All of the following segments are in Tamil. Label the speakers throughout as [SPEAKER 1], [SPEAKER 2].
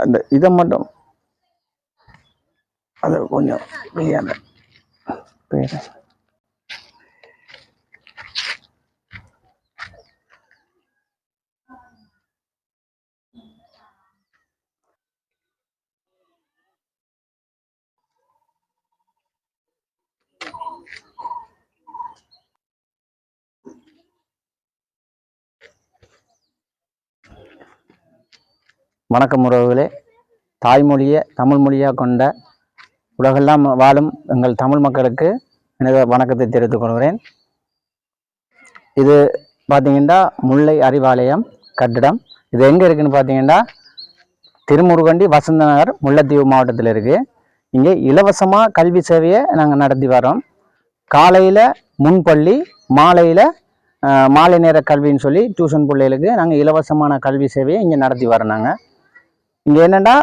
[SPEAKER 1] அந்த இதை மட்டும் அதை கொஞ்சம் வெளியான பேர் வணக்கம் உறவுகளே. தாய்மொழியை தமிழ் மொழியாக கொண்ட உலகெல்லாம் வாழும் எங்கள் தமிழ் மக்களுக்கு எனது வணக்கத்தை தெரிவித்துக் கொள்கிறேன். இது பார்த்தீங்கன்னா முல்லை அறிவாலயம் கட்டிடம். இது எங்கே இருக்குதுன்னு பார்த்தீங்கன்னா திருமுருகண்டி வசந்த நகர் முல்லைத்தீவு மாவட்டத்தில் இருக்குது. இங்கே இலவசமாக கல்வி சேவையை நாங்கள் நடத்தி வரோம். காலையில் முன்பள்ளி, மாலையில் மாலை நேர கல்வின்னு சொல்லி டியூஷன் பிள்ளைகளுக்கு நாங்கள் இலவசமான கல்வி சேவையை இங்கே நடத்தி வரோம். நாங்கள் இங்கே என்னென்னா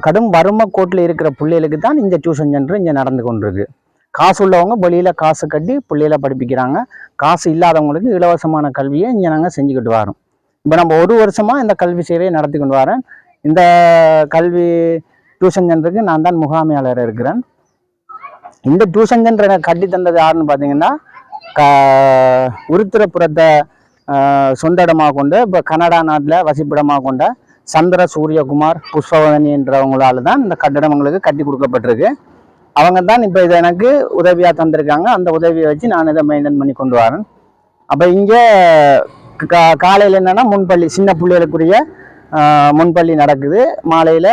[SPEAKER 1] கடும் வறுமை கோட்டில் இருக்கிற பிள்ளைகளுக்கு தான் இந்த டியூஷன் சென்டர் இங்கே நடந்து கொண்டிருக்கு. காசு உள்ளவங்க வெளியில் காசு கட்டி பிள்ளைகளை படிப்பிக்கிறாங்க. காசு இல்லாதவங்களுக்கு இலவசமான கல்வியை இங்கே நாங்கள் செஞ்சுக்கிட்டு வரோம். இப்போ நம்ம ஒரு வருஷமாக இந்த கல்வி சேவையை நடத்தி கொண்டு வரேன். இந்த கல்வி டியூஷன் சென்டருக்கு நான் தான் முகாமையாளர் இருக்கிறேன். இந்த டியூஷன் சென்டரை கட்டி தந்தது யாருன்னு பார்த்தீங்கன்னா உருத்திரபுரத்தை சொந்த இடமாக கொண்டு இப்போ கனடா நாட்டில் வசிப்பிடமாக கொண்ட சந்திர சூரியகுமார் புஷ்பவதனி என்றவங்களால தான் இந்த கட்டடம் எங்களுக்கு கட்டி கொடுக்கப்பட்டிருக்கு. அவங்க தான் இப்போ இதை எனக்கு உதவியாக தந்திருக்காங்க. அந்த உதவியை வச்சு நான் இதை மெயின்டைன் பண்ணி கொண்டு வரேன். அப்போ இங்கே காலையில் என்னென்னா முன்பள்ளி, சின்ன பிள்ளைகளுக்குரிய முன்பள்ளி நடக்குது. மாலையில்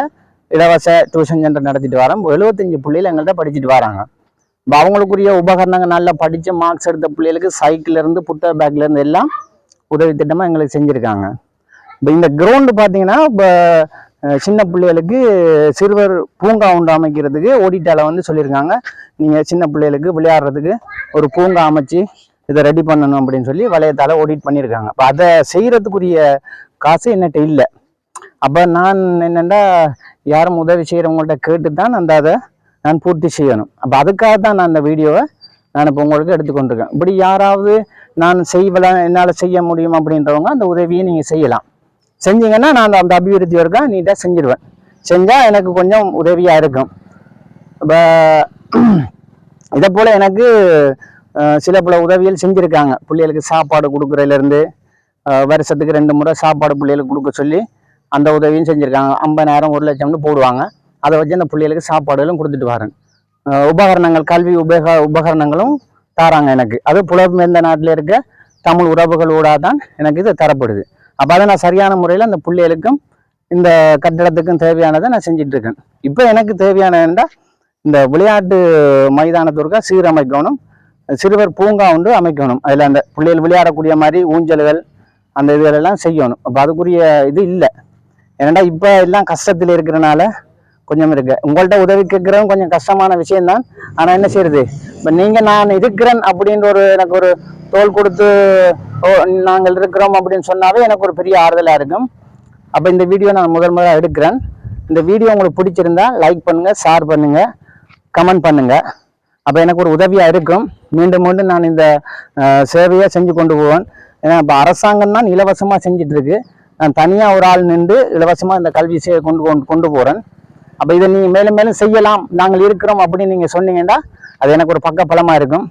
[SPEAKER 1] இலவச டியூஷன் சென்டர் நடத்திட்டு வரோம். 75 பிள்ளைகள் எங்கள்கிட்ட படிச்சுட்டு வராங்க. இப்போ அவங்களுக்குரிய உபகரணங்கள் நல்லா படித்த மார்க்ஸ் எடுத்த பிள்ளைகளுக்கு சைக்கிள்லேருந்து புத்தக பேக்லேருந்து எல்லாம் உதவி திட்டமாக எங்களுக்கு செஞ்சுருக்காங்க. இப்போ இந்த கிரவுண்டு பார்த்தீங்கன்னா இப்போ சின்ன பிள்ளைகளுக்கு சிறுவர் பூங்கா உண்டு அமைக்கிறதுக்கு ஓடிட்டால வந்து சொல்லியிருக்காங்க. நீங்கள் சின்ன பிள்ளைகளுக்கு விளையாடுறதுக்கு ஒரு பூங்கா அமைச்சு இதை ரெடி பண்ணணும் அப்படின்னு சொல்லி வளையத்தால் ஓடிட் பண்ணியிருக்காங்க. அப்போ அதை செய்கிறதுக்குரிய காசு என்னட்ட இல்லை. அப்போ நான் என்னென்னா யாரும் உதவி செய்கிறவங்கள்ட்ட கேட்டு தான் அதை நான் பூர்த்தி செய்யணும். அப்போ அதுக்காக தான் நான் அந்த வீடியோவை நான் இப்போ உங்களுக்கு எடுத்துக்கொண்டிருக்கேன். இப்படி யாராவது நான் செய்வலாம், என்னால் செய்ய முடியும் அப்படின்றவங்க அந்த உதவியை நீங்கள் செய்யலாம். செஞ்சீங்கன்னா நான் அந்த அபிவிருத்தி வரைக்கா நீட்டாக செஞ்சிடுவேன். செஞ்சால் எனக்கு கொஞ்சம் உதவியாக இருக்கும். இப்போ இதை போல் எனக்கு சில பல உதவிகள் செஞ்சுருக்காங்க. பிள்ளைகளுக்கு சாப்பாடு கொடுக்குறதுலேருந்து வருஷத்துக்கு 2 முறை சாப்பாடு பிள்ளைகளுக்கு கொடுக்க சொல்லி அந்த உதவியும் செஞ்சுருக்காங்க. 50,000 1 லட்சம்னு போடுவாங்க. அதை வச்சு அந்த பிள்ளைகளுக்கு சாப்பாடுகளும் கொடுத்துட்டு வரேன். உபகரணங்கள், கல்வி உபகரணங்களும் தராங்க எனக்கு. அது புலம்பெயர்ந்த நாட்டில் இருக்க தமிழ் உறவுகளோட தான் எனக்கு இது தரப்படுது. அப்போ அதை நான் சரியான முறையில் அந்த பிள்ளைகளுக்கும் இந்த கட்டிடத்துக்கும் தேவையானதை நான் செஞ்சுட்டு இருக்கேன். இப்போ எனக்கு தேவையானதுன்னா இந்த விளையாட்டு மைதானத்திற்காக சீரமைக்கணும், சிறுவர் பூங்கா ஒன்று அமைக்கணும். அதில் அந்த பிள்ளைகள் விளையாடக்கூடிய மாதிரி ஊஞ்சல்கள் அந்த இதுகளெல்லாம் செய்யணும். அப்போ அதுக்குரிய இது இல்லை. ஏன்னா இப்போ எல்லாம் கஷ்டத்தில் இருக்கிறனால கொஞ்சம் இருக்கு. உங்கள்கிட்ட உதவி கேட்குறதும் கொஞ்சம் கஷ்டமான விஷயம்தான். ஆனால் என்ன செய்யுது, இப்போ நீங்கள் நான் இருக்கிறேன் அப்படின்ற எனக்கு ஒரு தோல் கொடுத்து நாங்கள் இருக்கிறோம் அப்படின்னு சொன்னாவே எனக்கு ஒரு பெரிய ஆறுதலாக இருக்கும். அப்போ இந்த வீடியோ நான் முதல்ல எடுக்கிறேன். இந்த வீடியோ உங்களுக்கு பிடிச்சிருந்தா லைக் பண்ணுங்கள், ஷேர் பண்ணுங்கள், கமெண்ட் பண்ணுங்கள். அப்போ எனக்கு ஒரு உதவியாக இருக்கும். மீண்டும் மீண்டும் நான் இந்த சேவையை செஞ்சு கொண்டு போவேன். ஏன்னா இப்போ அரசாங்கம் தான் இலவசமாக செஞ்சிட்ருக்கு. நான் தனியாக ஒரு ஆள் நின்று இலவசமாக இந்த கல்வி சேவை கொண்டு போகிறேன். அப்போ இதை நீங்கள் மேலும் மேலும் செய்யலாம், நாங்கள் இருக்கிறோம் அப்படின்னு நீங்கள் சொன்னீங்கன்னா அது எனக்கு ஒரு பக்க பலமாக இருக்கும்.